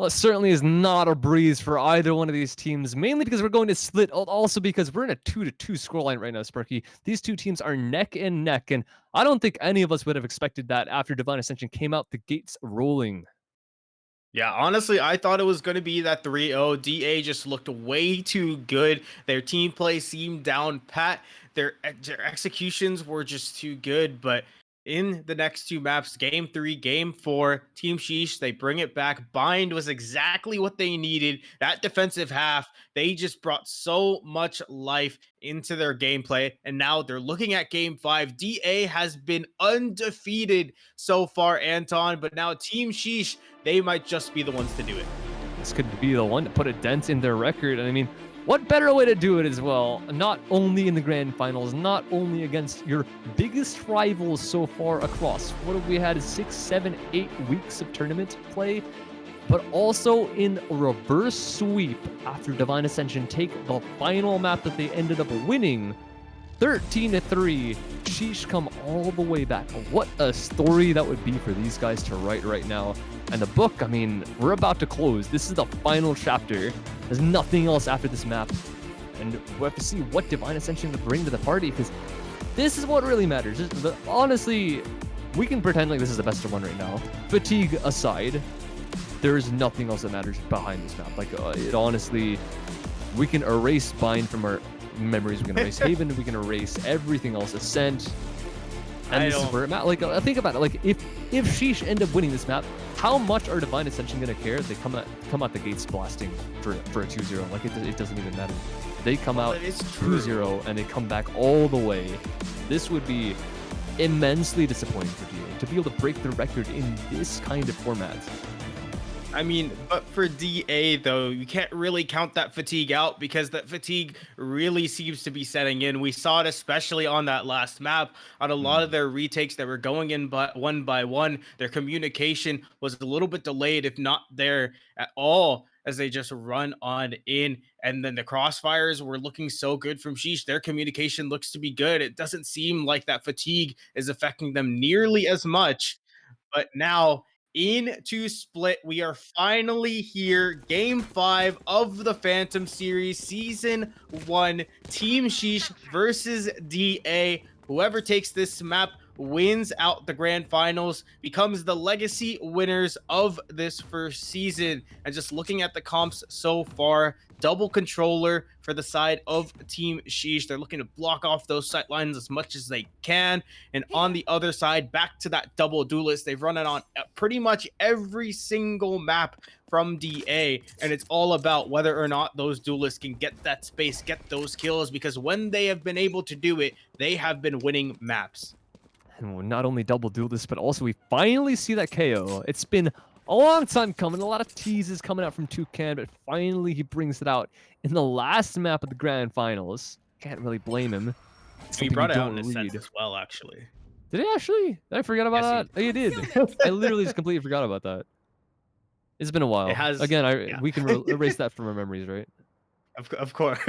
Well, it certainly is not a breeze for either one of these teams, mainly because we're going to split, also because we're in a 2-2 scoreline right now, Sparky. These two teams are neck and neck, and I don't think any of us would have expected that after Divine Ascension came out the gates rolling. Yeah, honestly, I thought it was going to be that 3-0. DA just looked way too good. Their team play seemed down pat. Their executions were just too good. But in the next two maps, game 3, game 4, Team Sheesh, they bring it back. Bind was exactly what they needed. That defensive half, they just brought so much life into their gameplay. And now they're looking at game 5. DA has been undefeated so far, Anton. But now Team Sheesh, they might just be the ones to do it. This could be the one to put a dent in their record. And I mean, what better way to do it as well? Not only in the grand finals, not only against your biggest rivals so far across. What have we had? 6, 7, 8 weeks of tournament play, but also in a reverse sweep after Divine Ascension take the final map that they ended up winning. 13-3. Sheesh come all the way back. What a story that would be for these guys to write right now. And the book, I mean, we're about to close. This is the final chapter. There's nothing else after this map. And we have to see what Divine Ascension can bring to the party, because this is what really matters. Honestly, we can pretend like this is the best of one right now. Fatigue aside, there is nothing else that matters behind this map. Like, it honestly, we can erase Bind from our memories. We can erase Haven. We can erase everything else. Ascent. And this is where it matters. Like, think about it. Like, if Sheesh end up winning this map, how much are Divine Ascension gonna care? They come out the gates blasting for a 2-0. Like, it doesn't even matter. They come out 2-0 and they come back all the way. This would be immensely disappointing for DA to be able to break the record in this kind of format. I mean, but for DA, though, you can't really count that fatigue out, because that fatigue really seems to be setting in. We saw it especially on that last map. On a lot of their retakes that were going in one by one, their communication was a little bit delayed, if not there at all, as they just run on in. And then the crossfires were looking so good from Sheesh. Their communication looks to be good. It doesn't seem like that fatigue is affecting them nearly as much. But now, into split, we are finally here. Game 5 of the Phantom Series, Season 1, Team Sheesh versus DA. Whoever takes this map wins out the grand finals, becomes the legacy winners of this first season. And just looking at the comps so far, double controller for the side of Team Sheesh. They're looking to block off those sight lines as much as they can. And on the other side, back to that double duelist. They've run it on pretty much every single map from DA, and it's all about whether or not those duelists can get that space, get those kills, because when they have been able to do it, they have been winning maps. And not only double duelist, but also we finally see that KO. It's been a long time coming, a lot of teases coming out from Toucan, but finally he brings it out in the last map of the grand finals. Can't really blame him. He brought it out in a sense as well, actually. Did he actually? Did I forget about that? Oh, you did. I literally just completely forgot about that. It's been a while. It has, again, we can erase that from our memories, right? Of course.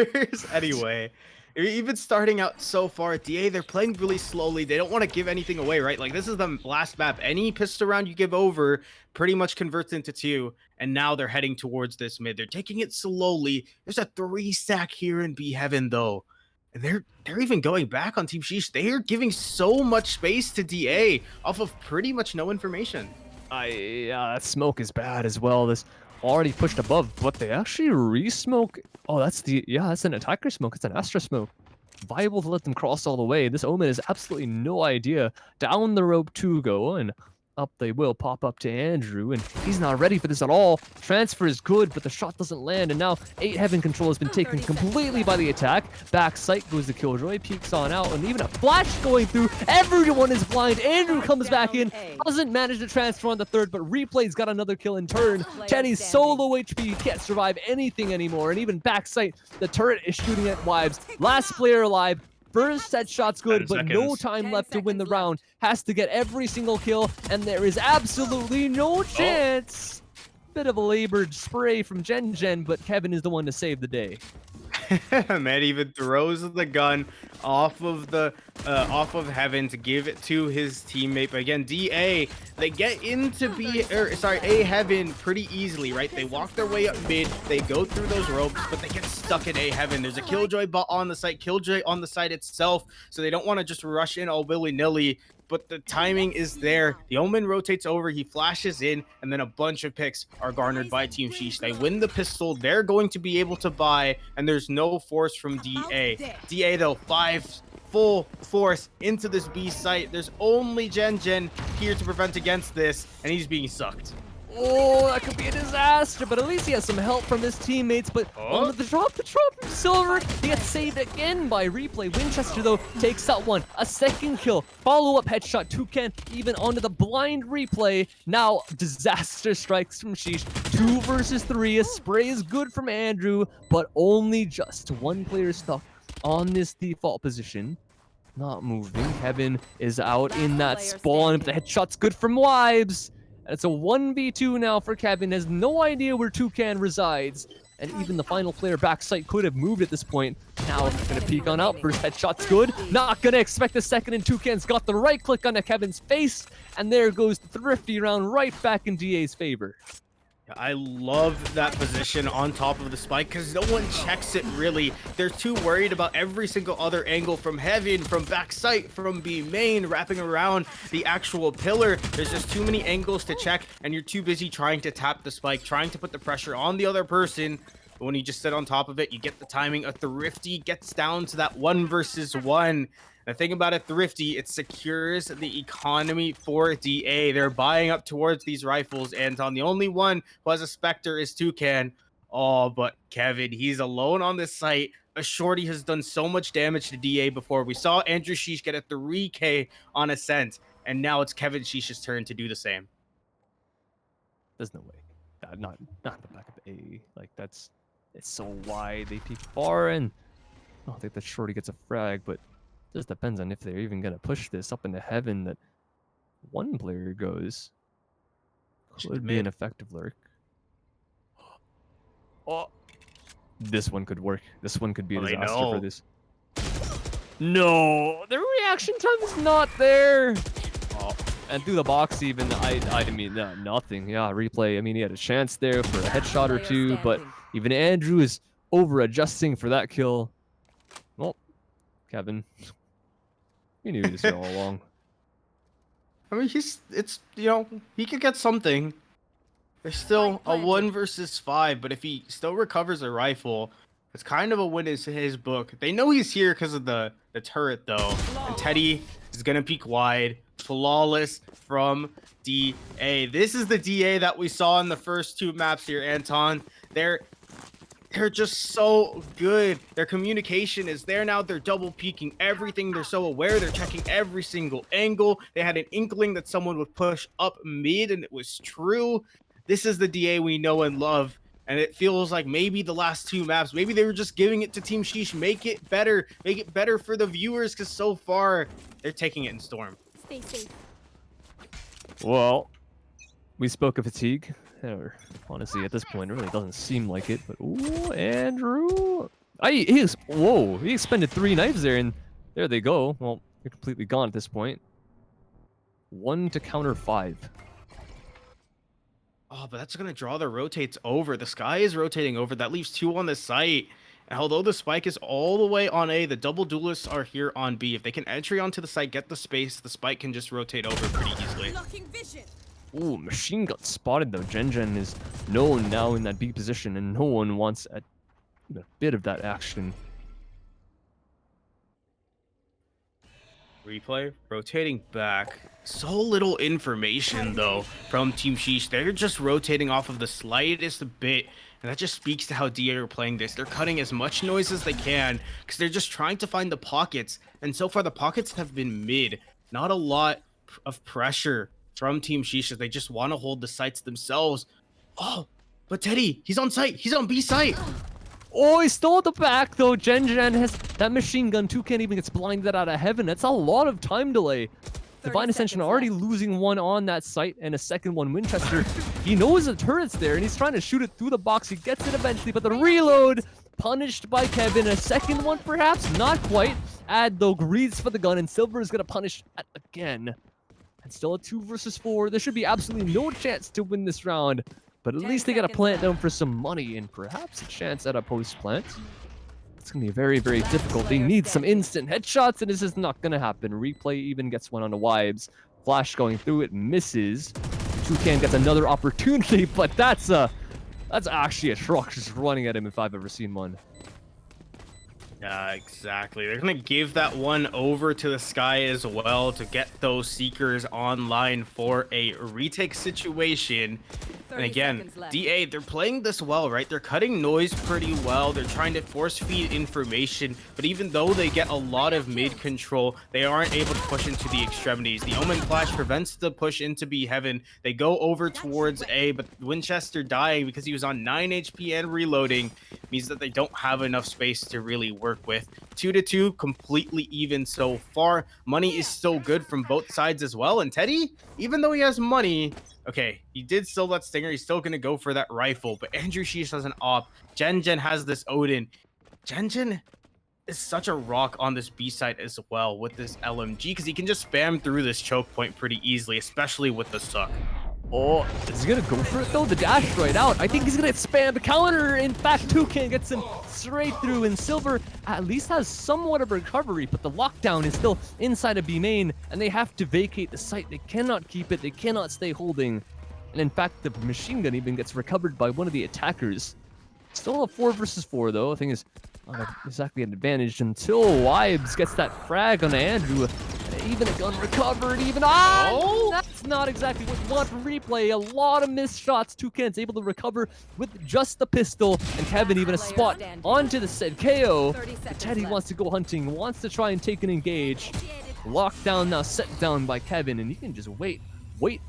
Anyway, even starting out so far at DA, they're playing really slowly. They don't want to give anything away, right? Like, this is the last map. Any pistol round you give over pretty much converts into 2, and now they're heading towards this mid. They're taking it slowly. There's a 3-stack here in B Heaven, though. And they're even going back on Team Sheesh. They are giving so much space to DA off of pretty much no information. Yeah, that smoke is bad as well. This already pushed above, but they actually re-smoke. Oh, that's an attacker smoke. It's an Astra smoke. Viable to let them cross all the way. This Omen has absolutely no idea. Down the rope to go, and up they will pop up to Andrew, and he's not ready for this at all. Transfer is good, but the shot doesn't land, and now 8 Heaven control has been taken completely by the attack. Back sight goes to Killjoy, peeks on out, and even a flash going through. Everyone is blind. Andrew comes back in, doesn't manage to transfer on the third, but Replay's got another kill in turn. Tenny's solo HP, can't survive anything anymore, and even back sight, the turret is shooting at Wives. Last player alive. First set shot's good, but no time left to win the round. Has to get every single kill, and there is absolutely no chance. Bit of a labored spray from Gen, but Kevin is the one to save the day. Man even throws the gun off of heaven to give it to his teammate. But again, DA, they get into A heaven pretty easily, right? They walk their way up mid, they go through those ropes, but they get stuck in A heaven. There's a Killjoy bot on the site, Killjoy on the site itself, so they don't want to just rush in all willy-nilly. But the timing is there. The Omen rotates over, he flashes in, and then a bunch of picks are garnered by Team Shiiiish. They win the pistol, they're going to be able to buy, and there's no force from DA. DA though, 5 full force into this B site. There's only Gen here to prevent against this, and he's being sucked. Oh, that could be a disaster, but at least he has some help from his teammates. But the drop from Silver, he gets saved again by Replay. Winchester, though, takes that one. A second kill. Follow-up headshot. Toucan even onto the blind Replay. Now, disaster strikes from Shiiiish. 2 versus 3. A spray is good from Andrew, but only just one player stuck on this default position. Not moving. Kevin is out in that spawn, but the headshot's good from Wibes. And it's a 1v2 now for Kevin. Has no idea where Toucan resides. And even the final player backside could have moved at this point. Now gonna peek on out. First headshot's good. Not gonna expect the second, and Toucan's got the right click onto Kevin's face. And there goes the thrifty round right back in DA's favor. I love that position on top of the spike because no one checks it really. They're too worried about every single other angle from heaven, from backside, from B main, wrapping around the actual pillar. There's just too many angles to check, and you're too busy trying to tap the spike, trying to put the pressure on the other person. But when you just sit on top of it, you get the timing. A Thrifty gets down to that 1 versus 1. The thing about a Thrifty, it secures the economy for DA. They're buying up towards these rifles, and on the only one who has a Spectre is Toucan. Oh, but Kevin, he's alone on this site. A Shorty has done so much damage to DA before. We saw Andrew Shiiiish get a 3K on Ascent, and now it's Kevin Shiish's turn to do the same. There's no way. Not the back of A. Like, it's so wide. They peek far, and I don't think that Shorty gets a frag, but just depends on if they're even going to push this up into heaven. That one player goes. Could be an effective lurk. Oh, this one could work. This one could be a disaster for this. No, the reaction time is not there. Oh, and through the box even, I mean, nothing. Yeah, Replay. I mean, he had a chance there for a headshot or two, but even Andrew is over adjusting for that kill. Well, Kevin. You knew this all along. I mean, he could get something. There's still a 1 versus 5, but if he still recovers a rifle, it's kind of a win in his book. They know he's here because of the turret, though. And Teddy is going to peek wide. Flawless from DA. This is the DA that we saw in the first 2 maps here, Anton. They're just so good. Their communication is there now. They're double peeking everything. They're so aware. They're checking every single angle. They had an inkling that someone would push up mid, and it was true. This is the DA we know and love. And it feels like maybe the last 2 maps, maybe they were just giving it to Team Shiiiish. Make it better. Make it better for the viewers, because so far, they're taking it in Storm. Stay safe. Well, we spoke of fatigue. Or, honestly, at this point, it really doesn't seem like it. But, ooh, Andrew. Whoa, he expended 3 knives there, and there they go. Well, they're completely gone at this point. 1 to counter 5. Oh, but that's going to draw the rotates over. The sky is rotating over. That leaves 2 on the site. And although the spike is all the way on A, the double duelists are here on B. If they can entry onto the site, get the space, the spike can just rotate over pretty easily. Ooh, machine got spotted though. Gen is known now in that B position, and no one wants a bit of that action. Replay, rotating back. So little information though from Team Shiiiish. They're just rotating off of the slightest bit, and that just speaks to how DA are playing this. They're cutting as much noise as they can because they're just trying to find the pockets, and so far the pockets have been mid. Not a lot of pressure from Team Shiiiish as they just want to hold the sites themselves. Oh, but Teddy, he's on site. He's on B site. Oh, he stole the back though. Gen has that machine gun. Toucan even gets blinded out of heaven. That's a lot of time delay. Divine Ascension already losing one on that site, and a second one. Winchester, he knows the turret's there, and he's trying to shoot it through the box. He gets it eventually, but the reload punished by Kevin. A second one, perhaps? Not quite. Ad, though, greeds for the gun, and Silver is going to punish again. And still a 2 versus 4. There should be absolutely no chance to win this round, but at least they got to plant down for some money and perhaps a chance at a post-plant. It's going to be very, very difficult. They need some instant headshots, and this is not going to happen. Replay even gets one on the Wibes. Flash going through it, misses. Toucan gets another opportunity, but that's actually a truck just running at him if I've ever seen one. Yeah, exactly. They're going to give that one over to the Sky as well to get those Seekers online for a retake situation. And again, DA, they're playing this well, right? They're cutting noise pretty well. They're trying to force feed information, but even though they get a lot of mid control, they aren't able to push into the extremities. The Omen Flash prevents the push into B Heaven. They go over towards A, but Winchester dying because he was on 9 HP and reloading means that they don't have enough space to really work with. 2-2, completely even so far. Money is still good from both sides as well. And Teddy, even though he has money, okay, he did steal that Stinger. He's still going to go for that rifle. But Andrew Shiiiiish has an op. Gen has this Odin. Gen is such a rock on this B side as well with this LMG because he can just spam through this choke point pretty easily, especially with the suck. Oh, is he gonna go for it though? The dash right out. I think he's gonna spam the counter. In fact, Toucan gets him straight through, and Silver at least has somewhat of a recovery, but the lockdown is still inside of B main, and they have to vacate the site. They cannot keep it. They cannot stay holding. And in fact, the machine gun even gets recovered by one of the attackers. Still a 4 versus 4 though. I think is not exactly an advantage until Wibes gets that frag on Andrew. Even a gun recovered, that's not exactly what you want from Replay. A lot of missed shots. Toucan's able to recover with just the pistol, and Kevin even a spot onto the said KO. Teddy wants to go hunting, wants to try and take an engage. Lockdown now set down by Kevin, and he can just wait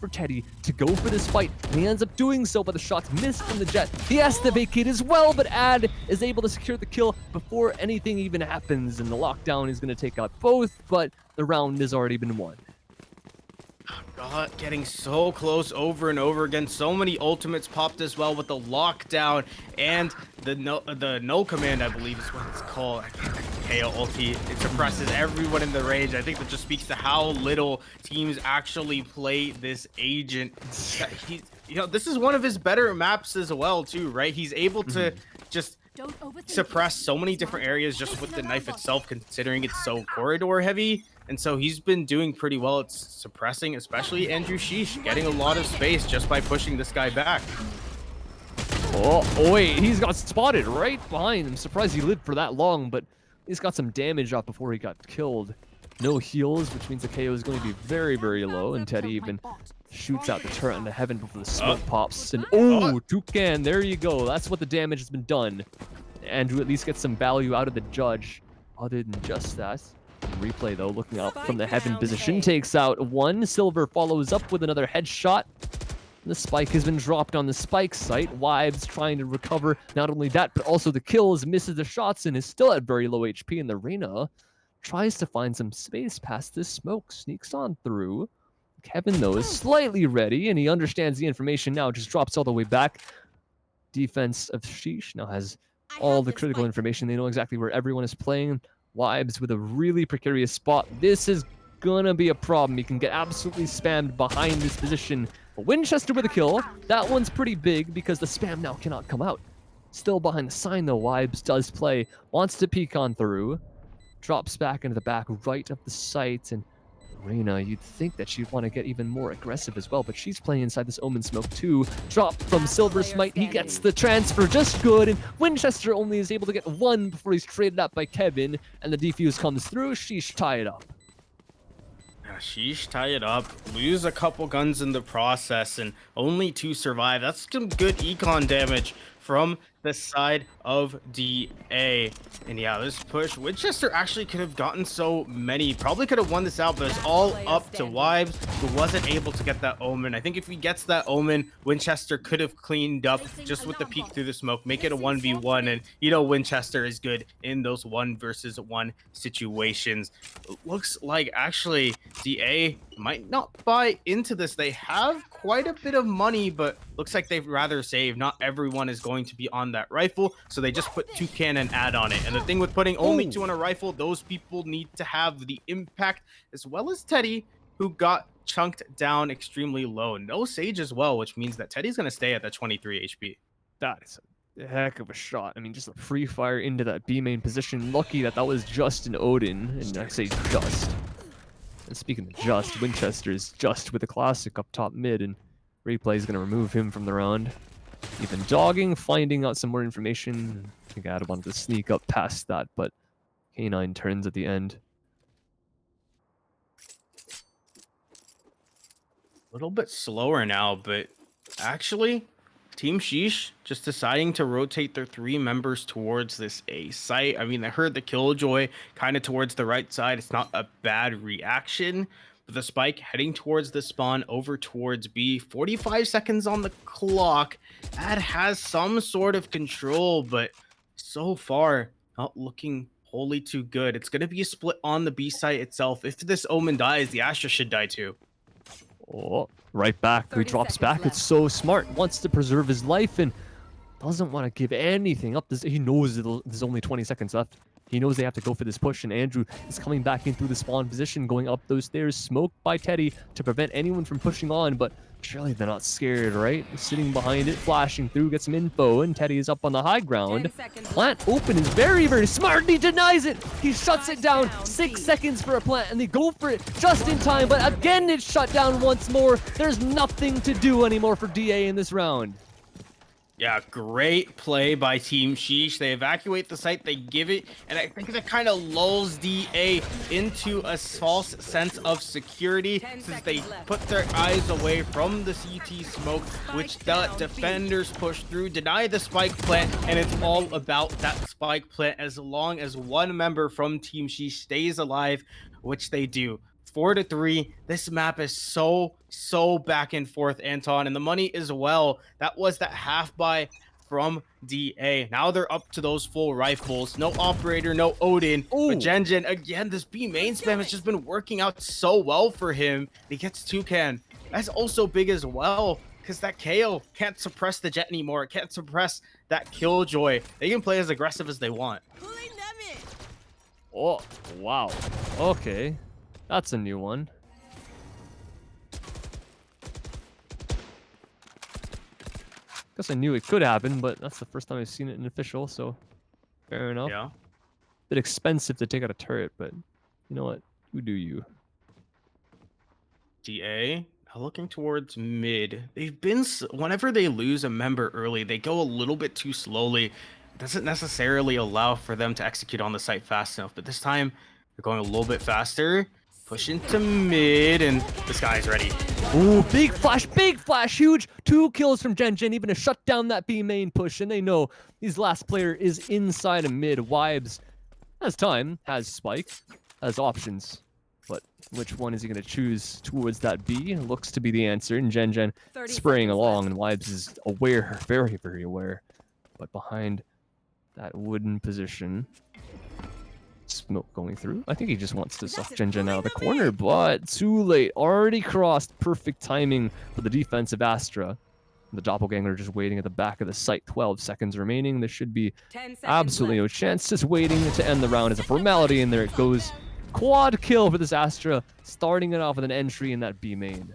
for Teddy to go for this fight. And he ends up doing so, but the shots missed from the Jet. He has to vacate as well, but Ad is able to secure the kill before anything even happens, and the lockdown is going to take out both, but the round has already been won. God, getting so close over and over again. So many ultimates popped as well with the lockdown and the no command, I believe is what it's called. KO ulti. It suppresses everyone in the range. I think that just speaks to how little teams actually play this agent. This is one of his better maps as well, too, right? He's able to just suppress so many different areas just with the knife itself, considering it's so corridor heavy. And so he's been doing pretty well at suppressing, especially Andrew Shiiiiish, getting a lot of space just by pushing this guy back. Oh, wait, he's got spotted right behind him. Surprised he lived for that long, but he's got some damage off before he got killed. No heals, which means the KO is going to be very, very low, and Teddy even shoots out the turret into heaven before the smoke pops. And Toucan, there you go. That's what the damage has been done. Andrew at least gets some value out of the judge. Other than just that. Replay though, looking up from the heaven position, takes out one. Silver follows up with another headshot. The spike has been dropped on the spike site. Wibes trying to recover not only that, but also the kills, misses the shots, and is still at very low HP. And the Reyna tries to find some space past this smoke, sneaks on through. Kevin though is slightly ready, and he understands the information now, just drops all the way back. Defense of Shiiiiish now has all the critical information. They know exactly where everyone is playing. Wibes with a really precarious spot. This is gonna be a problem. He can get absolutely spammed behind this position. But Winchester with a kill. That one's pretty big because the spam now cannot come out. Still behind the sign though. Wibes does play. Wants to peek on through. Drops back into the back right of the site. And Reyna, you'd think that she'd want to get even more aggressive as well, but she's playing inside this Omen smoke too. Drop from Silver Smite, he gets the transfer just good, and Winchester only is able to get one before he's traded up by Kevin, and the defuse comes through. Shiiiiish tie it up. Shiiiiish tie it up, lose a couple guns in the process, and only 2 survive. That's some good econ damage from the side of DA. And yeah, this push, Winchester actually could have gotten so many, probably could have won this out, but it's all up to Wibes, who wasn't able to get that Omen. I think if he gets that Omen, Winchester could have cleaned up just with the peek through the smoke, make it a 1v1, and you know Winchester is good in those 1 versus 1 situations. It looks like actually DA might not buy into this. They have quite a bit of money, but looks like they'd rather save. Not everyone is going to be on that rifle, so they just put 2 cannon add on it. And the thing with putting only 2 on a rifle, those people need to have the impact, as well as Teddy, who got chunked down extremely low. No Sage as well, which means that Teddy's going to stay at that 23 HP. That is a heck of a shot. I mean, just a free fire into that B main position. Lucky that that was just an Odin, and I say just. And speaking of just, Winchester's just with a classic up top mid, and Replay is going to remove him from the round. Even dogging, finding out some more information. I think Adam wanted to sneak up past that, but K9 turns at the end. A little bit slower now, but actually, Team Shiiiish just deciding to rotate their 3 members towards this A site. I mean, I heard the Killjoy kind of towards the right side. It's not a bad reaction. But the Spike heading towards the spawn over towards B. 45 seconds on the clock. That has some sort of control, but so far, not looking wholly too good. It's going to be a split on the B site itself. If this Omen dies, the Astra should die too. Oh, right back. He drops back. Left. It's so smart. Wants to preserve his life and doesn't want to give anything up. He knows there's only 20 seconds left. He knows they have to go for this push, and Andrew is coming back in through the spawn position, going up those stairs, smoked by Teddy to prevent anyone from pushing on, but surely they're not scared, right? Sitting behind it, flashing through, get some info, and Teddy is up on the high ground. Plant open is very, very smart, and he denies it! He shuts it down, 6 seconds for a plant, and they go for it just in time, but again it's shut down once more. There's nothing to do anymore for DA in this round. Yeah, great play by Team Shiiiish. They evacuate the site, they give it, and I think that kind of lulls DA into a false sense of security since they put their eyes away from the CT smoke, which the defenders push through, deny the spike plant, and it's all about that spike plant as long as one member from Team Shiiiish stays alive, which they do. 4-3. This map is so back and forth, Anton, and the money as well. That was that half buy from DA. Now they're up to those full rifles. No operator, no Odin. Ooh. But Gen, again, this B main spam has just been working out so well for him. He gets 2 can. That's also big as well, because that KO can't suppress the Jet anymore. It can't suppress that Killjoy. They can play as aggressive as they want. Oh, wow. Okay. That's a new one. Guess I knew it could happen, but that's the first time I've seen it in official, so fair enough. Yeah. Bit expensive to take out a turret, but you know what? You do you. DA looking towards mid. They've been, whenever they lose a member early, they go a little bit too slowly. It doesn't necessarily allow for them to execute on the site fast enough, but this time they're going a little bit faster. Push into mid, and this guy's ready. Ooh, big flash, huge. 2 kills from Gen, even to shut down that B main push, and they know his last player is inside of mid. Wibes has time, has spike, has options, but which one is he going to choose towards that B? Looks to be the answer, and Gen spraying along, and Wibes is aware, very, very aware, but behind that wooden position. Smoke going through. I think he just wants to suck Gen out of the corner, but too late. Already crossed. Perfect timing for the defensive Astra. The doppelganger just waiting at the back of the site. 12 seconds remaining. There should be absolutely no chance. Just waiting to end the round as a formality, and there it goes. Quad kill for this Astra, starting it off with an entry in that B main.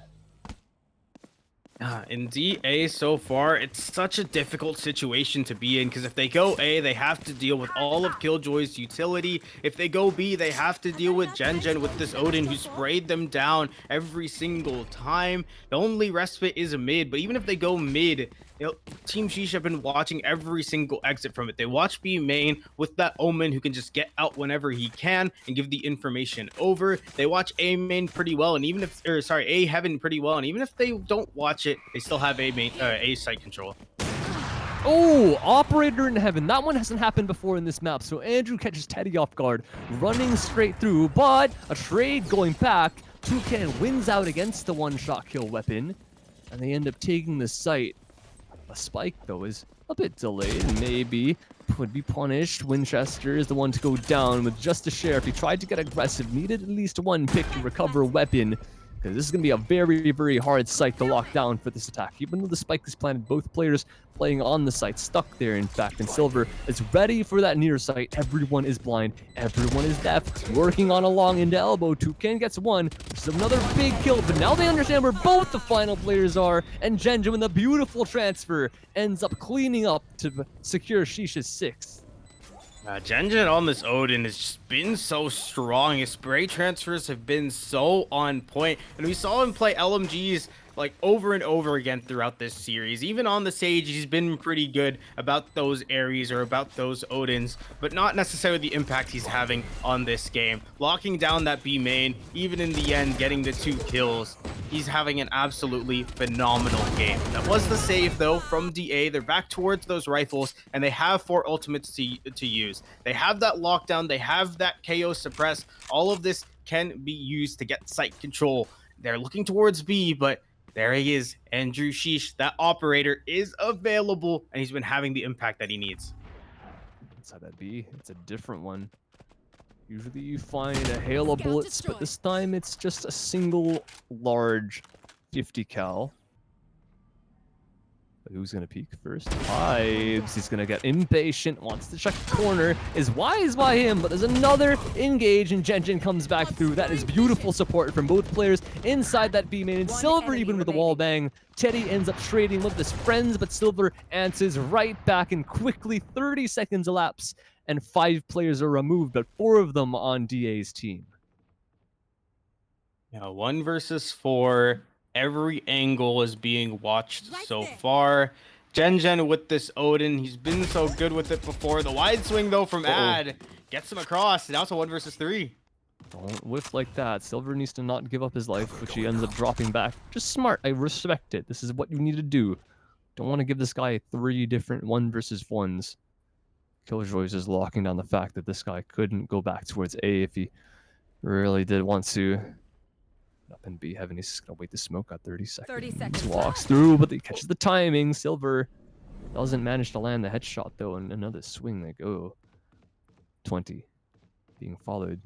In DA so far, it's such a difficult situation to be in, because if they go A, they have to deal with all of Killjoy's utility. If they go B, they have to deal with Gen with this Odin who sprayed them down every single time. The only respite is mid, but even if they go mid, Team Shiiiish have been watching every single exit from it. They watch B main with that Omen who can just get out whenever he can and give the information over. They watch A main pretty well, and even if, A heaven pretty well, and even if they don't watch it, they still have A site control. Oh, operator in heaven. That one hasn't happened before in this map, so Andrew catches Teddy off guard, running straight through, but a trade going back. 2can wins out against the one-shot kill weapon, and they end up taking the site. A spike, though, is a bit delayed and maybe would be punished. Winchester is the one to go down with just a sheriff. He tried to get aggressive, needed at least 1 pick to recover a weapon. because this is going to be a very, very hard site to lock down for this attack. Even though the spike is planted, both players playing on the site, stuck there, in fact, and Silver is ready for that near site. Everyone is blind, everyone is deaf, working on a long into elbow. Toucan gets one, which is another big kill, but now they understand where both the final players are, and Genja, with a beautiful transfer, ends up cleaning up to secure Shiiiish's 6th. Genja on this Odin has just been so strong. His spray transfers have been so on point, and we saw him play LMGs like over and over again throughout this series. Even on the Sage, he's been pretty good about those Ares or about those Odins, but not necessarily the impact he's having on this game. Locking down that B main, even in the end, getting the 2 kills. He's having an absolutely phenomenal game. That was the save, though, from DA. They're back towards those rifles, and they have 4 ultimates to use. They have that lockdown. They have that KO suppress. All of this can be used to get site control. They're looking towards B, but there he is, Andrew Shiiiish. That operator is available, and he's been having the impact that he needs. Inside that B, it's a different one. Usually you find a hail of bullets, but this time it's just a single large 50 cal. But who's gonna peek first? Vibes. He's gonna get impatient, wants to check the corner, is wise by him, but there's another engage, and Genjin comes back through. That is beautiful support from both players inside that B main. And Silver, even with the wall bang, Teddy ends up trading with his friends, but Silver answers right back, and quickly 30 seconds elapse, and 5 players are removed, but 4 of them on DA's team. Yeah, 1 versus 4. Every angle is being watched so far. Gen with this Odin, he's been so good with it before. The wide swing, though, from Ad gets him across. Now it's a 1 versus 3. Don't whiff like that. Silver needs to not give up his life, which he ends up dropping back. Just smart. I respect it. This is what you need to do. Don't want to give this guy 3 different 1 versus 1s. Killjoy's just locking down the fact that this guy couldn't go back towards A if he really did want to. Up in B heaven, he's just gonna wait to smoke at 30 seconds. 30 seconds. Walks through, but he catches the timing. Silver doesn't manage to land the headshot, though, and another swing they go. 20 being followed.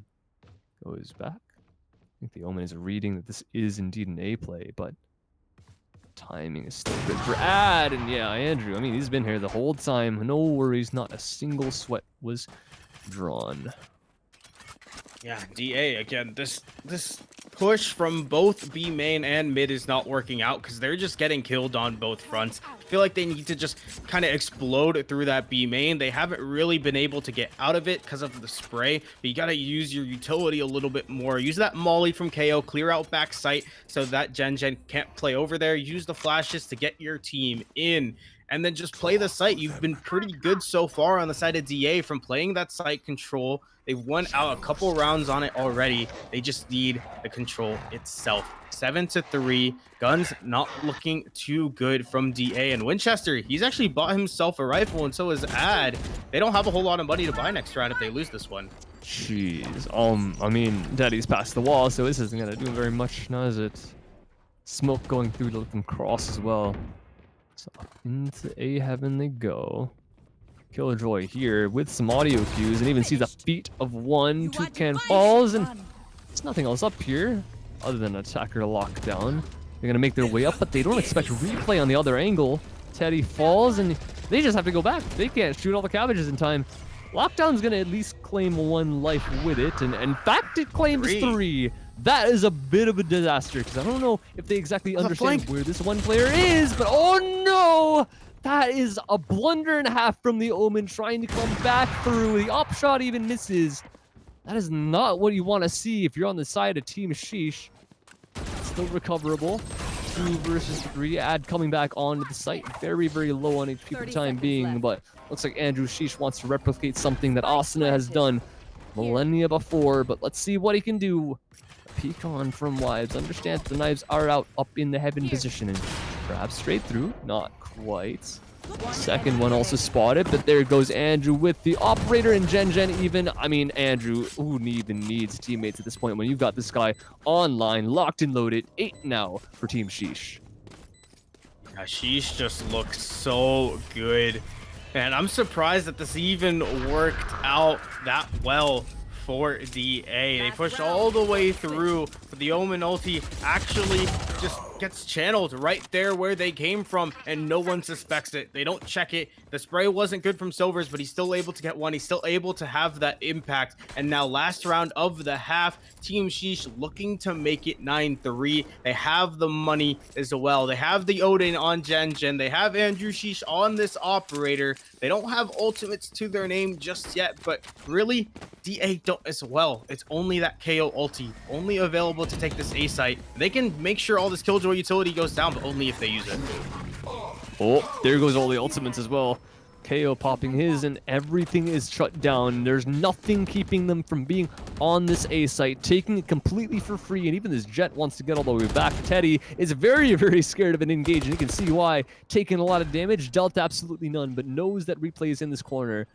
Goes back. I think the Omen is reading that this is indeed an A play, but timing is still good for Ad. And yeah, Andrew, I mean, he's been here the whole time. No worries, not a single sweat was drawn. Yeah, DA again. This push from both B main and mid is not working out because they're just getting killed on both fronts. I feel like they need to just kind of explode through that B main. They haven't really been able to get out of it because of the spray, but you got to use your utility a little bit more. Use that molly from KO, clear out back sight so that Gen can't play over there. Use the flashes to get your team in, and then just play the site. You've been pretty good so far on the side of DA from playing that site control. They've won out a couple rounds on it already. They just need the control itself. 7-3. Guns not looking too good from DA. And Winchester, he's actually bought himself a rifle, and so is Ad. They don't have a whole lot of money to buy next round if they lose this one. Jeez. I mean, Daddy's past the wall, so this isn't gonna do very much, now is it? Smoke going through to let them cross as well. So into A heaven they go. Killjoy here with some audio cues, and even sees a feet of 1. Toucan falls, and there's nothing else up here other than attacker lockdown. They're gonna make their way up, but they don't expect replay on the other angle. Teddy falls, and they just have to go back. They can't shoot all the cabbages in time. Lockdown's gonna at least claim 1 life with it, and in fact it claims 3. That is a bit of a disaster, because I don't know if they exactly understand where this one player is, but oh no! That is a blunder and a half from the Omen, trying to come back through. The op shot even misses. That is not what you want to see if you're on the side of Team Shiiiish. Still recoverable. 2 versus 3. Ad coming back onto the site. Very, very low on HP for the time being, but looks like Andrew Shiiiish wants to replicate something that Asuna has done millennia before, but let's see what he can do. Peek on from Wives. Understand the knives are out up in the heaven position, and perhaps straight through. Not quite. Second one also spotted, but there goes Andrew with the operator, and Gen even, I mean, Andrew, who even needs teammates at this point when you've got this guy online, locked and loaded. 8 now for Team Shiiiish. Yeah, Shiiiish just looks so good. And I'm surprised that this even worked out that well for DA. They push all the way through, but the Omen ulti actually just gets channeled right there where they came from, and no one suspects it. They don't check it. The spray wasn't good from Silvers, but he's still able to get one. He's still able to have that impact. And now last round of the half, Team Shiiiiish looking to make it 9-3. They have the money as well. They have the Odin on Gen. They have Andrew Shiiiiish on this operator. They don't have ultimates to their name just yet, but really, DA don't as well. It's only that KO ulti, only available to take this A site. They can make sure all this Killjoy utility goes down, but only if they use it. Oh, there goes all the ultimates as well. KO popping his, and everything is shut down. There's nothing keeping them from being on this A site, taking it completely for free, and even this Jet wants to get all the way back. Teddy is very, very scared of an engage, and you can see why. Taking a lot of damage, dealt absolutely none, but knows that Replay is in this corner.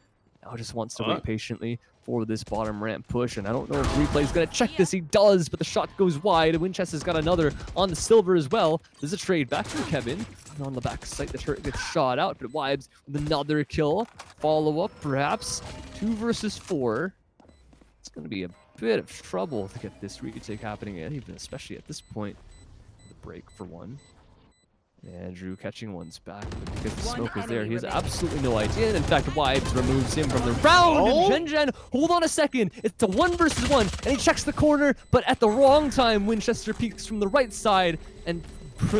Now just wants to wait patiently for this bottom ramp push, and I don't know if Replay's gonna check this. He does, but the shot goes wide. Winchester's got another on the Silver as well. There's a trade back from Kevin. And on the back side, the turret gets shot out, but Wibes with another kill. Follow up, perhaps. 2 versus 4. It's gonna be a bit of trouble to get this retake happening, and even especially at this point. The break for one. Andrew catching one's back, but because the smoke is there, he has absolutely no idea. And in fact, Wibes removes him from the round. And Gen, hold on a second. It's a 1 versus 1, and he checks the corner, but at the wrong time, Winchester peeks from the right side and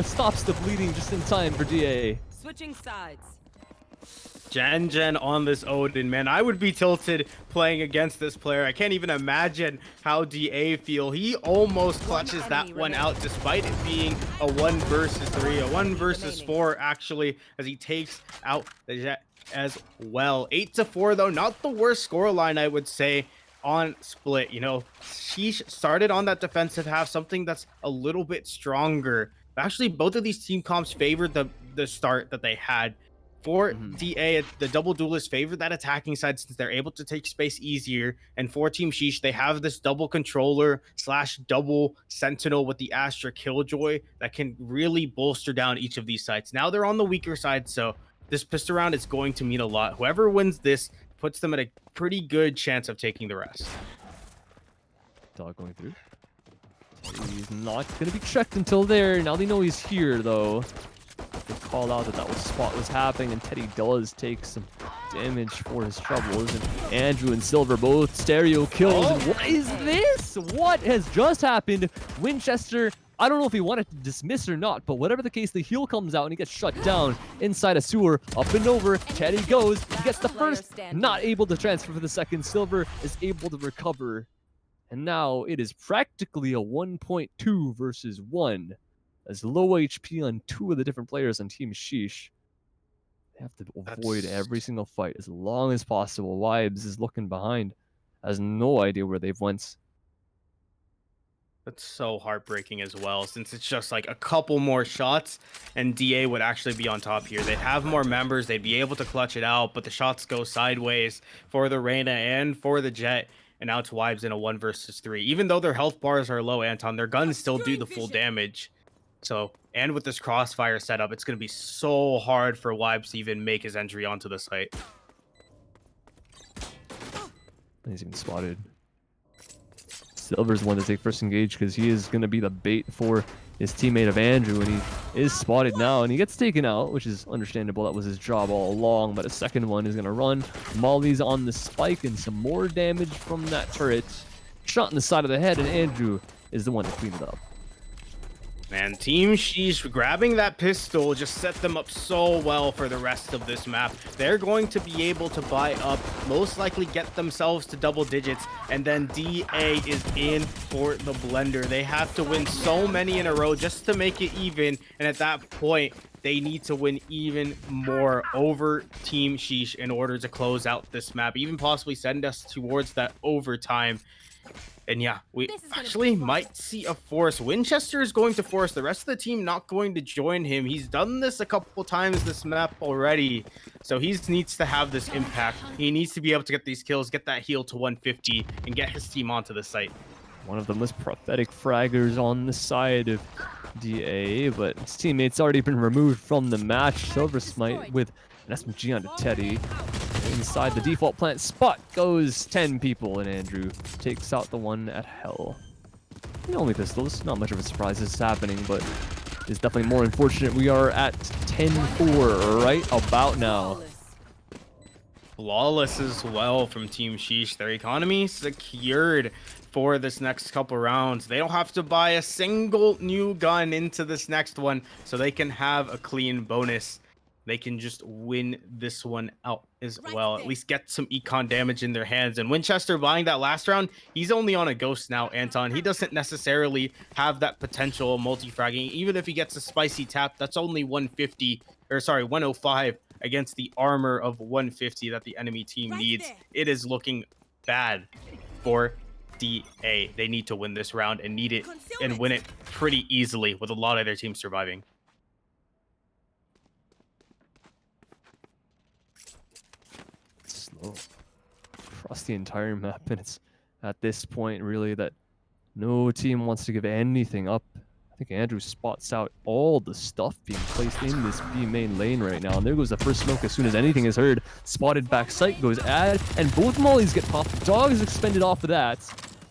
stops the bleeding just in time for DA. Switching sides. Gen on this Odin, man. I would be tilted playing against this player. I can't even imagine how DA feel. He almost clutches that one out despite it being a 1 versus 3, a 1 versus 4 actually, as he takes out the Jet as well. 8-4 though, not the worst scoreline I would say on split. You know, Shiiiiish started on that defensive half, something that's a little bit stronger. Actually, both of these team comps favored the start that they had. For DA, the double duelists favor that attacking side since they're able to take space easier. And for Team Shiiiiish, they have this double controller / double sentinel with the Astra Killjoy that can really bolster down each of these sites. Now they're on the weaker side, so this pistol round is going to mean a lot. Whoever wins this puts them at a pretty good chance of taking the rest. Dog going through. He's not going to be checked until there. Now they know he's here, though. They call out that spot was happening, and Teddy does take some damage for his troubles. And Andrew and Silver both stereo kills. And what is this? What has just happened? Winchester, I don't know if he wanted to dismiss or not, but whatever the case, the heal comes out and he gets shut down inside a sewer. Up and over, Teddy goes. He gets the first, not able to transfer for the second. Silver is able to recover. And now it is practically a 1.2 versus 1. As low HP on 2 of the different players on Team Shiiiiish. They have to avoid every single fight as long as possible. Wibes is looking behind. Has no idea where they've went. That's so heartbreaking as well, since it's just like a couple more shots and DA would actually be on top here. They'd have more members. They'd be able to clutch it out, but the shots go sideways for the Reyna and for the Jet. And now it's Wibes in a 1 versus 3. Even though their health bars are low, Anton, their guns still do the full damage. So, and with this crossfire setup, it's going to be so hard for Wibes to even make his entry onto the site. He's even spotted. Silver's the one to take first engage because he is going to be the bait for his teammate of Andrew, and he is spotted now, and he gets taken out, which is understandable. That was his job all along, but a second one is going to run. Molly's on the spike, and some more damage from that turret. Shot in the side of the head, and Andrew is the one to clean it up. Man, Team Shiiiiish grabbing that pistol just set them up so well for the rest of this map. They're going to be able to buy up, most likely get themselves to double digits, and then DA is in for the blender. They have to win so many in a row just to make it even, and at that point, they need to win even more over Team Shiiiiish in order to close out this map, even possibly send us towards that overtime. And yeah, we actually might see a force. Winchester is going to force. The rest of the team not going to join him. He's done this a couple times this map already. So he needs to have this impact. He needs to be able to get these kills, get that heal to 150, and get his team onto the site. One of the most prophetic fraggers on the side of DA, but his teammate's already been removed from the match. Silver Smite with an SMG onto Teddy. inside the default plant spot goes 10 people, and Andrew takes out the one at Hell. The only pistols, not much of a surprise this is happening, but it's definitely more unfortunate. We are at 10-4 right about now. Flawless as well from Team Shiiiish. Their economy secured for this next couple rounds. They don't have to buy a single new gun into this next one, so they can have a clean bonus. They can just win this one out as well. At least get some econ damage in their hands. And Winchester buying that last round, he's only on a ghost now, Anton. He doesn't necessarily have that potential multi-fragging. Even if he gets a spicy tap, that's only 150, or sorry, 105 against the armor of 150 that the enemy team needs. It is looking bad for DA. They need to win this round and need it and win it pretty easily with a lot of their team surviving. Slow across the entire map, and it's at this point really that no team wants to give anything up. I think Andrew spots out all the stuff being placed in this B main lane right now, and there goes the first smoke as soon as anything is heard. Spotted back sight goes ad, and both mollies get popped. Dog is expended off of that.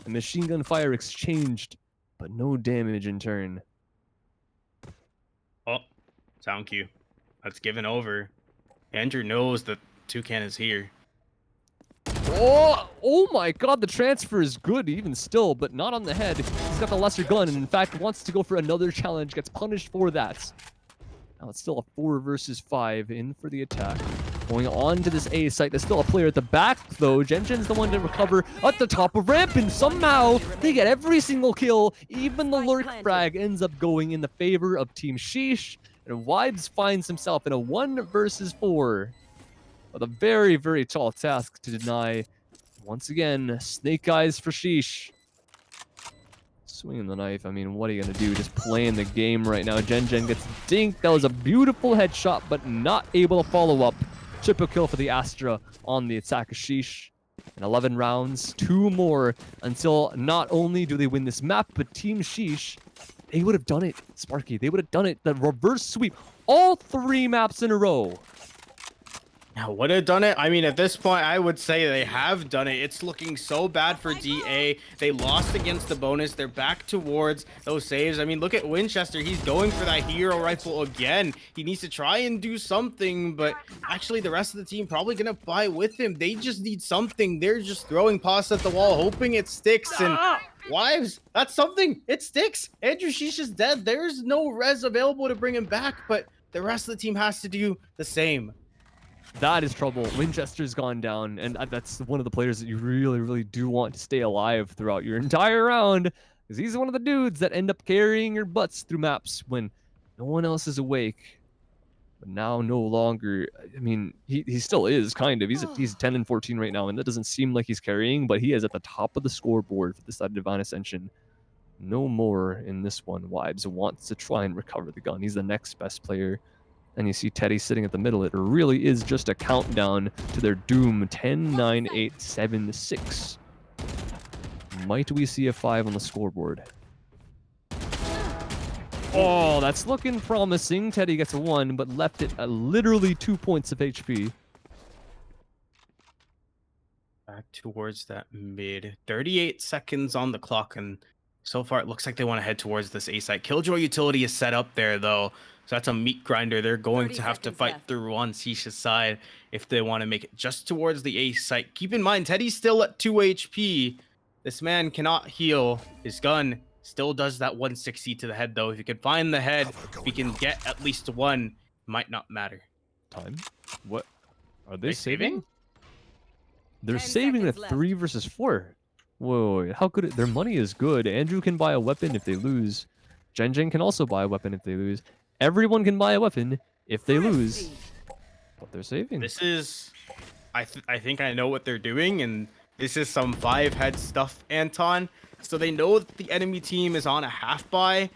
A machine gun fire exchanged, but no damage in turn. Oh, sound cue. That's given over. Andrew knows that Toucan is here. Oh my god, the transfer is good even still, but not on the head. He's got the lesser gun, and in fact wants to go for another challenge, gets punished for that. Now it's still a 4 versus 5 in for the attack. Going on to this A site, there's still a player at the back though. Gengen's the one to recover at the top of ramp, and somehow they get every single kill. Even the lurk frag ends up going in the favor of Team Shiiiish, and Vibes finds himself in a 1 versus 4. With a very, very tall task to deny. Once again, snake eyes for Shiiiish. Swinging the knife, I mean, what are you going to do? Just playing the game right now. Gen gets dinked. That was a beautiful headshot, but not able to follow up. Triple kill for the Astra on the attack of Shiiiish. In 11 rounds, 2 more until not only do they win this map, but Team Shiiiish, they would have done it, Sparky. They would have done it. The reverse sweep. All 3 maps in a row. Now, would have done it? I mean, at this point, I would say they have done it. It's looking so bad for DA. They lost against the bonus. They're back towards those saves. I mean, look at Winchester. He's going for that hero rifle again. He needs to try and do something, but actually the rest of the team probably going to buy with him. They just need something. They're just throwing pasta at the wall, hoping it sticks. And Wives, that's something. It sticks. Andrew Shiiiish is dead. There's no res available to bring him back, but the rest of the team has to do the same. That is trouble. Winchester's gone down, and that's one of the players that you really, really do want to stay alive throughout your entire round, because he's one of the dudes that end up carrying your butts through maps when no one else is awake. But now no longer. I mean, he still is, kind of. He's 10 and 14 right now, and that doesn't seem like he's carrying, but he is at the top of the scoreboard for this side of Divine Ascension. No more in this one. Vibes wants to try and recover the gun. He's the next best player. And you see Teddy sitting at the middle. It really is just a countdown to their doom. 10, 9, 8, 7, 6. Might we see a 5 on the scoreboard? Oh, that's looking promising. Teddy gets a 1, but left it at literally 2 points of HP. Back towards that mid. 38 seconds on the clock, and so far it looks like they want to head towards this A site. Killjoy utility is set up there, though. So that's a meat grinder. They're going to have to fight through on Shiiish's side if they want to make it just towards the A site. Keep in mind, Teddy's still at 2 HP. This man cannot heal. His gun still does that 160 to the head, though. If you can find the head, if he can get at least 1, might not matter. Time? What? Are they saving? They're saving a 3 versus 4. Whoa, how could it? Their money is good. Andrew can buy a weapon if they lose. Gen can also buy a weapon if they lose. Everyone can buy a weapon if they lose, but they're saving. This is, I think I know what they're doing, and this is some 5-head stuff, Anton. So they know that the enemy team is on a half buy,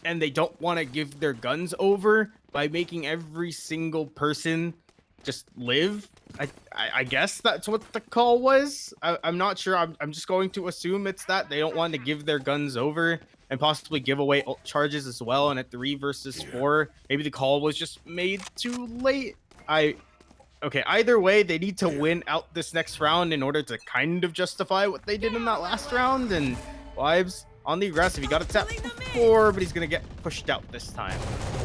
and they don't want to give their guns over by making every single person just live. I guess that's what the call was. I'm not sure. I'm just going to assume it's that they don't want to give their guns over and possibly give away charges as well. And at 3 versus 4, maybe the call was just made too late. Okay, either way, they need to win out this next round in order to kind of justify what they did in that last round. And Vibes on the aggressive. He got a tap before, but he's going to get pushed out this time.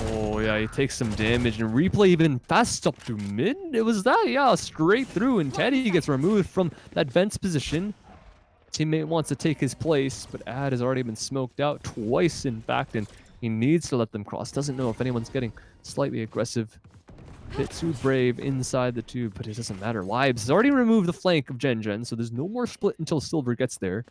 Oh, yeah, he takes some damage. And replay even fast up to mid. It was that, yeah, straight through. And Teddy gets removed from that vents position. Teammate wants to take his place, but Ad has already been smoked out twice, in fact, and he needs to let them cross. Doesn't know if anyone's getting slightly aggressive. Bit too brave inside the tube, but it doesn't matter. Vibes has already removed the flank of Gen, so there's no more split until Silver gets there.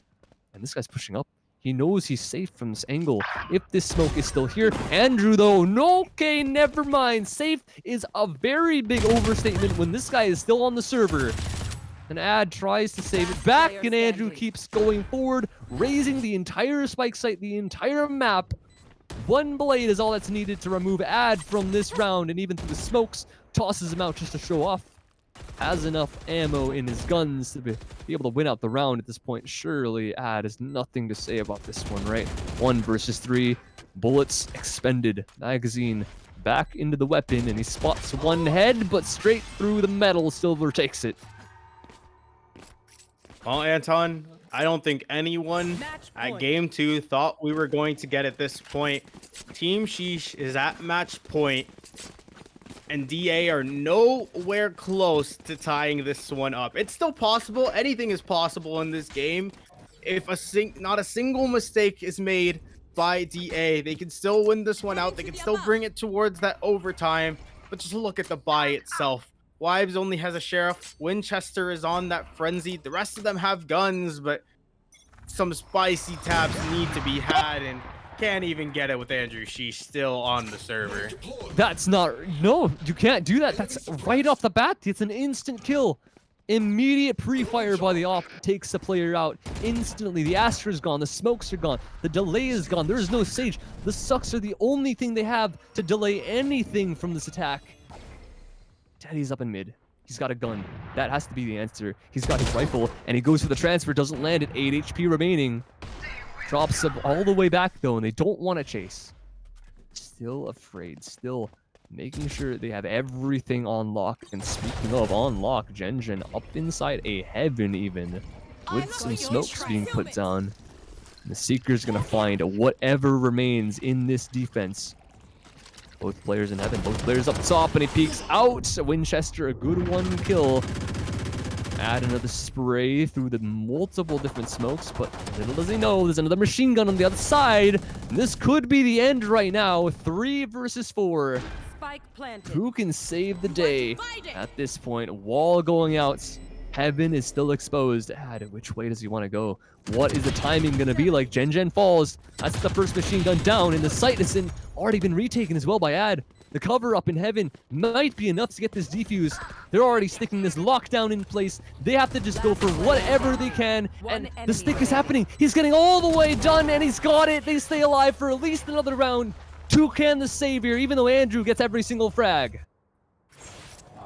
And this guy's pushing up. He knows he's safe from this angle if this smoke is still here. Andrew, though, no, okay, never mind. Safe is a very big overstatement when this guy is still on the server. And Ad tries to save it back, and Andrew keeps going forward, raising the entire spike site, the entire map. One blade is all that's needed to remove Ad from this round, and even through the smokes, tosses him out just to show off. Has enough ammo in his guns to be able to win out the round at this point. Surely Ad has nothing to say about this one, right? 1 versus 3, bullets expended, magazine back into the weapon, and he spots one head, but straight through the metal, Silver takes it. Well, Anton, I don't think anyone at game 2 thought we were going to get at this point. Team Shiiiish is at match point, and DA are nowhere close to tying this one up. It's still possible. Anything is possible in this game. If not a single mistake is made by DA, they can still win this one out. They can still bring it towards that overtime. But just look at the buy itself. Vibes only has a sheriff. Winchester is on that frenzy. The rest of them have guns, but some spicy taps need to be had, and can't even get it with Andrew Shiiiish still on the server. That's not... No, you can't do that. That's right off the bat. It's an instant kill. Immediate pre-fire by the op takes the player out instantly. The Astra's gone. The smokes are gone. The delay is gone. There's no Sage. The sucks are the only thing they have to delay anything from this attack. Teddy's up in mid. He's got a gun. That has to be the answer. He's got his rifle, and he goes for the transfer. Doesn't land at 8 HP remaining. Drops him all the way back, though, and they don't want to chase. Still afraid. Still making sure they have everything on lock. And speaking of on lock, Gen up inside a heaven even, with some smokes being put down. And the Seeker's going to find whatever remains in this defense. Both players in heaven, both players up top, and he peeks out. Winchester, a good one kill. Add another spray through the multiple different smokes, but little does he know, there's another machine gun on the other side. And this could be the end right now. 3 versus 4. Spike planted. Who can save the day at this point? Wall going out. Heaven is still exposed. Add, which way does he want to go? What is the timing going to be like? Gen falls. That's the first machine gun down, and the site has already been retaken as well by Ad. The cover up in heaven might be enough to get this defused. They're already sticking this lockdown in place. They have to just go for whatever they can, and the stick is happening. He's getting all the way done, and he's got it. They stay alive for at least another round. Toucan the savior, even though Andrew gets every single frag.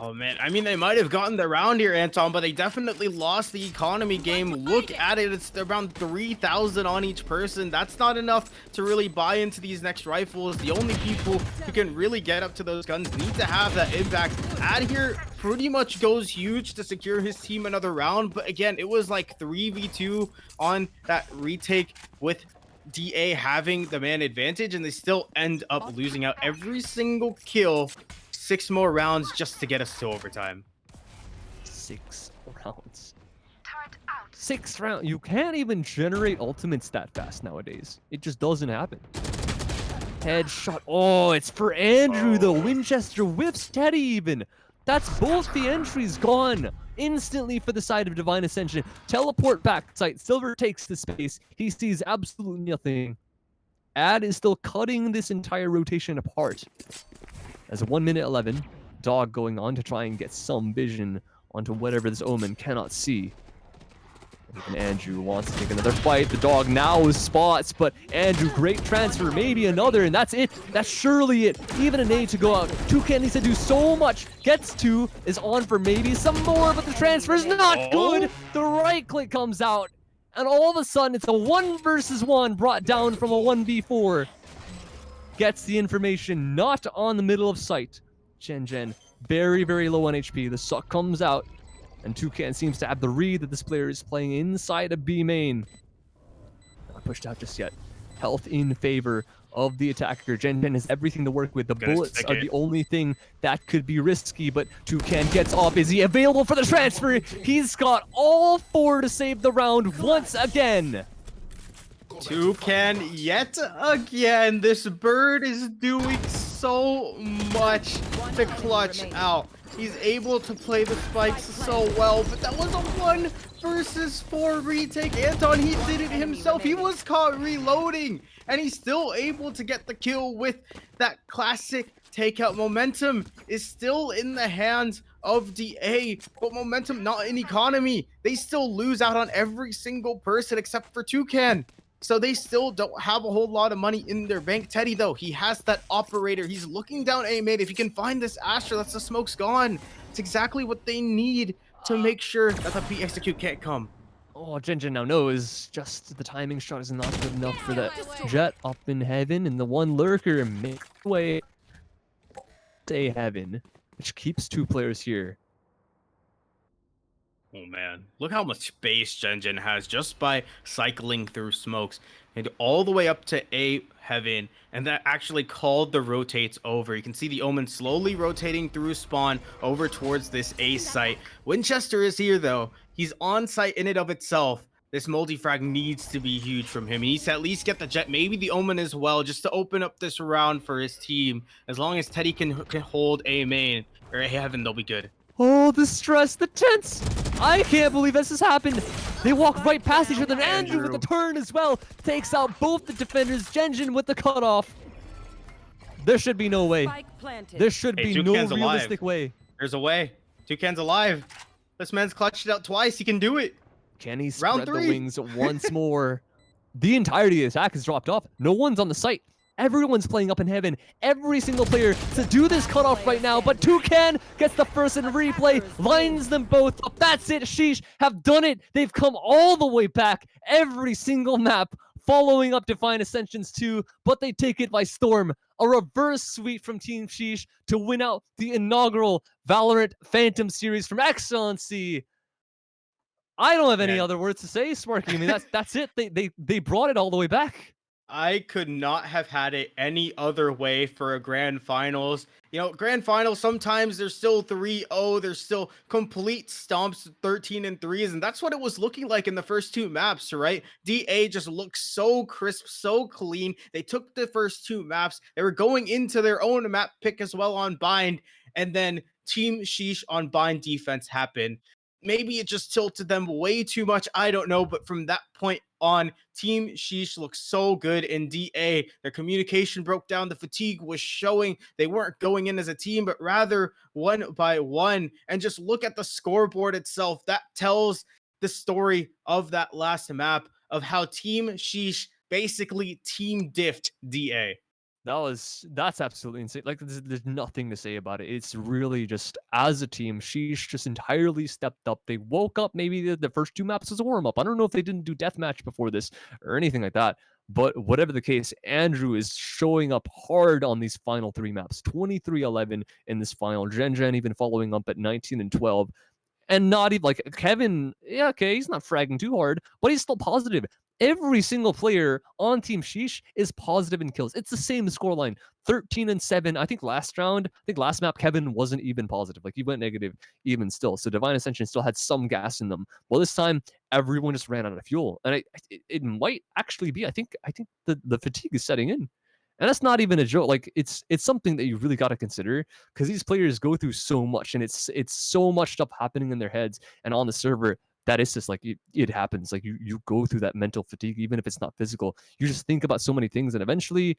Oh, man. I mean, they might have gotten the round here, Anton, but they definitely lost the economy game. Look at it. It's around 3,000 on each person. That's not enough to really buy into these next rifles. The only people who can really get up to those guns need to have that impact. Ad here pretty much goes huge to secure his team another round. But again, it was like 3v2 on that retake with DA having the man advantage, and they still end up losing out every single kill. 6 more rounds just to get us to overtime. 6 rounds. 6 rounds. You can't even generate ultimates that fast nowadays. It just doesn't happen. Headshot. Oh, it's for Andrew, though. Winchester whips Teddy even. That's both the entries gone instantly for the side of Divine Ascension. Teleport back site. Silver takes the space. He sees absolutely nothing. Ad is still cutting this entire rotation apart. As a 1:11, Dog going on to try and get some vision onto whatever this Omen cannot see. Even Andrew wants to take another fight. The Dog now spots, but Andrew, great transfer, maybe another, and that's it. That's surely it. Even a nade to go out. Toucan needs to do so much. Gets 2, is on for maybe some more, but the transfer is not good. The right click comes out, and all of a sudden it's a 1 versus 1 brought down from a 1v4. Gets the information not on the middle of sight. Gen very, very low on HP. The suck comes out, and Toucan seems to have the read that this player is playing inside of B main. Not pushed out just yet. Health in favor of the attacker. Gen has everything to work with. The bullets are the only thing that could be risky, but Toucan gets off. Is he available for the transfer? He's got all 4 to save the round once again. Toucan yet again. This bird is doing so much to clutch out. He's able to play the spikes so well, but that was a 1 versus 4 retake. Anton, he did it himself. He was caught reloading, and he's still able to get the kill with that classic takeout. Momentum is still in the hands of DA, but momentum not in economy. They still lose out on every single person except for Toucan. So they still don't have a whole lot of money in their bank. Teddy, though, he has that operator. He's looking down A mid. If he can find this Astra, that's the smoke's gone. It's exactly what they need to make sure that the P execute can't come. Oh, Gen now knows just the timing shot is not good enough for that Jet up in heaven, and the one lurker makes way to heaven, which keeps 2 players here. Oh man, look how much space Gen has just by cycling through smokes and all the way up to A heaven, and that actually called the rotates over. You can see the Omen slowly rotating through spawn over towards this A site. Winchester is here though. He's on site in and of itself. This multi-frag needs to be huge from him. He needs to at least get the Jet, maybe the Omen as well, just to open up this round for his team. As long as Teddy can hold A main or A heaven, they'll be good. Oh, the stress, the tense. I can't believe this has happened. They walk right past each other. Andrew with the turn as well takes out both the defenders. Genjin with the cutoff. There should be no way. There should be no realistic way. There's a way. Toucan's alive. This man's clutched it out twice. He can do it. Can he spread the wings once more? The entirety of the attack is dropped off. No one's on the site. Everyone's playing up in heaven. Every single player to do this cutoff right now, but Toucan gets the first in replay, lines them both up. That's it. Shiiiiish have done it. They've come all the way back every single map, following up Divine Ascensions 2, but they take it by storm. A reverse sweep from Team Shiiiiish to win out the inaugural Valorant Phantom Series from Excellency. I don't have any other words to say, Sparky. I mean, that's it. They brought it all the way back. I could not have had it any other way for a grand finals. You know, grand finals, sometimes they're still 3-0. There's still complete stomps, 13 and 3s. And that's what it was looking like in the first 2 maps, right? DA just looked so crisp, so clean. They took the first 2 maps. They were going into their own map pick as well on bind. And then Team Shiiiiish on bind defense happened. Maybe it just tilted them way too much. I don't know. But from that point on, Team Shiiiiish looks so good in DA. Their communication broke down. The fatigue was showing. They weren't going in as a team, but rather one by one. And just look at the scoreboard itself. That tells the story of that last map of how Team Shiiiiish basically team diffed DA. That's absolutely insane. Like, there's nothing to say about it. It's really just, as a team, Shiiiiish just entirely stepped up. They woke up. Maybe the first 2 maps as a warm-up. I don't know if they didn't do deathmatch before this or anything like that. But whatever the case, Andrew is showing up hard on these final 3 maps. 23-11 in this final. Gen even following up at 19 and 12. And not even, like, Kevin, yeah, okay, he's not fragging too hard, but he's still positive. Every single player on Team Shiiiiish is positive in kills. It's the same scoreline, 13 and 7. I think last map, Kevin wasn't even positive. Like, he went negative even still. So Divine Ascension still had some gas in them. Well, this time, everyone just ran out of fuel. And it might actually be, I think the fatigue is setting in. And that's not even a joke. Like, it's something that you really got to consider, because these players go through so much, and it's so much stuff happening in their heads and on the server that it's just like it happens. Like, you go through that mental fatigue, even if it's not physical. You just think about so many things, and eventually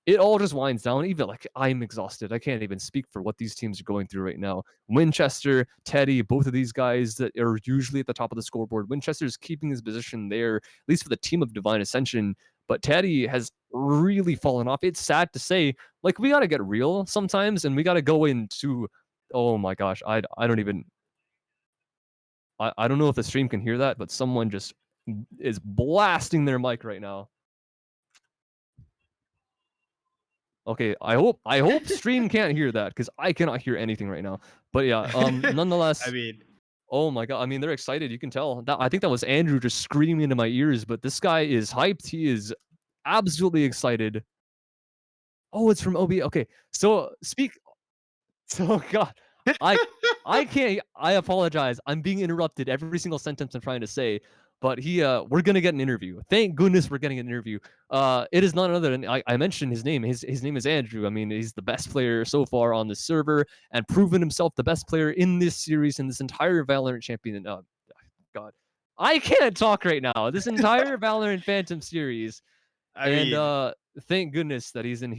it all just winds down. Even, like, I'm exhausted. I can't even speak for what these teams are going through right now. Winchester, Teddy, both of these guys that are usually at the top of the scoreboard. Winchester's keeping his position there, at least for the team of Divine Ascension. But Teddy has really fallen off. It's sad to say. Like, we got to get real sometimes, and we got to go into, oh my gosh, I don't even, I don't know if the stream can hear that, but someone just is blasting their mic right now. Okay, I hope stream can't hear that because I cannot hear anything right now. But yeah, I nonetheless, mean, oh my god, I mean they're excited. You can tell. I think that was Andrew just screaming into my ears. But this guy is hyped. He is absolutely excited. Oh, it's from OB. Okay, so speak. So God, I I can't. I apologize. I'm being interrupted every single sentence I'm trying to say. But we're gonna get an interview. Thank goodness we're getting an interview. It is none other than I mentioned his name. His name is Andrew. I mean, he's the best player so far on the server and proven himself the best player in this series in this entire Valorant champion. God, I can't talk right now. This entire Valorant Phantom series, I and mean, thank goodness that he's in here.